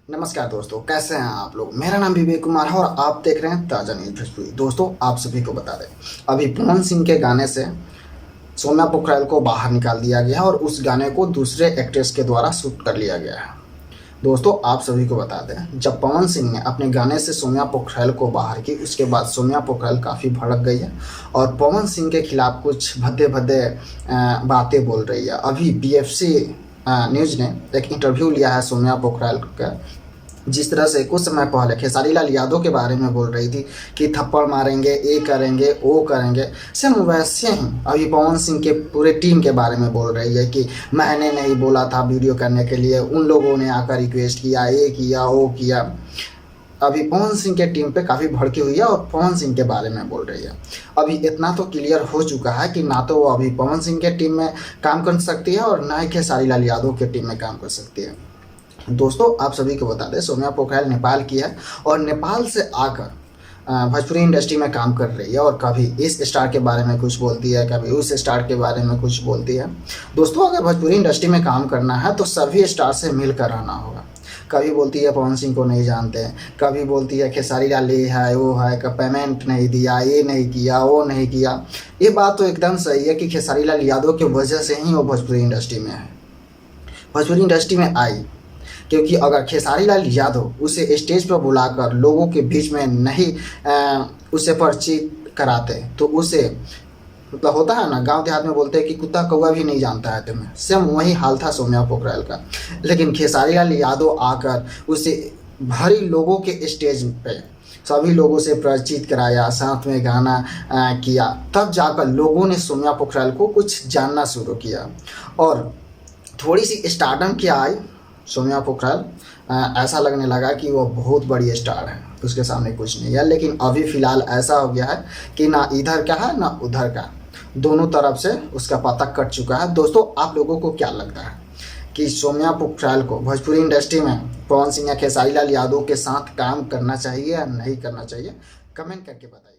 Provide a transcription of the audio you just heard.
नमस्कार दोस्तों, कैसे हैं आप लोग। मेरा नाम विवेक कुमार है और आप देख रहे हैं ताज़ा न्यूज भोजपुरी। दोस्तों, आप सभी को बता दें, अभी पवन सिंह के गाने से सौम्या पोखरल को बाहर निकाल दिया गया है और उस गाने को दूसरे एक्ट्रेस के द्वारा शूट कर लिया गया है। दोस्तों, आप सभी को बता दें, जब पवन सिंह ने अपने गाने से सौम्या पोखरल को बाहर की, उसके बाद सौम्या पोखरल काफ़ी भड़क गई है और पवन सिंह के खिलाफ कुछ भद्दे भद्दे बातें बोल रही है। अभी बीएफसी न्यूज़ ने एक इंटरव्यू लिया है सौम्या पोखरल का, जिस तरह से कुछ समय पहले खेसारी लाल यादव के बारे में बोल रही थी कि थप्पड़ मारेंगे, ये करेंगे, वो करेंगे, सेम वैसे ही अभी पवन सिंह के पूरे टीम के बारे में बोल रही है कि मैंने नहीं बोला था वीडियो करने के लिए, उन लोगों ने आकर रिक्वेस्ट किया, ये किया, वो किया। अभी पवन सिंह के टीम पे काफ़ी भड़की हुई है और पवन सिंह के बारे में बोल रही है। अभी इतना तो क्लियर हो चुका है कि ना तो वो अभी पवन सिंह के टीम में काम कर सकती है और ना ही खेसारी लाल यादव के टीम में काम कर सकती है। दोस्तों, आप सभी को बता दें, सौम्या पोखरल नेपाल की है और नेपाल से आकर भोजपुरी इंडस्ट्री में काम कर रही है और कभी इस स्टार के बारे में कुछ बोलती है, कभी उस स्टार के बारे में कुछ बोलती है। दोस्तों, अगर भोजपुरी इंडस्ट्री में काम करना है तो सभी स्टार से मिलकर रहना होगा। कभी बोलती है पवन सिंह को नहीं जानते, कभी बोलती है खेसारी लाल ये है, वो है, का पेमेंट नहीं दिया, ये नहीं किया, वो नहीं किया। ये बात तो एकदम सही है कि खेसारी लाल यादव की वजह से ही वो भोजपुरी इंडस्ट्री में है, भोजपुरी इंडस्ट्री में आई। क्योंकि अगर खेसारी लाल यादव उसे स्टेज पर बुलाकर लोगों के बीच में नहीं उसे परिचित कराते तो उसे मतलब होता है ना, गांव देहात में बोलते हैं कि कुत्ता कौवा भी नहीं जानता है तुम्हें, सेम वही हाल था सौम्या पोखरल का। लेकिन खेसारी लाल यादव आकर उसे भरी लोगों के स्टेज पे सभी लोगों से परिचित कराया, साथ में गाना किया, तब जाकर लोगों ने सौम्या पोखरल को कुछ जानना शुरू किया और थोड़ी सी स्टारडम क्या आई सौम्या पोखरल, ऐसा लगने लगा कि वो बहुत बड़ी स्टार है, उसके सामने कुछ नहीं है। लेकिन अभी फ़िलहाल ऐसा हो गया है कि ना इधर का है ना उधर का, दोनों तरफ से उसका पता कट चुका है। दोस्तों, आप लोगों को क्या लगता है कि सौम्या पोखरल को भोजपुरी इंडस्ट्री में पवन सिंह या खेसारी लाल यादव के साथ काम करना चाहिए या नहीं करना चाहिए? कमेंट करके बताइए।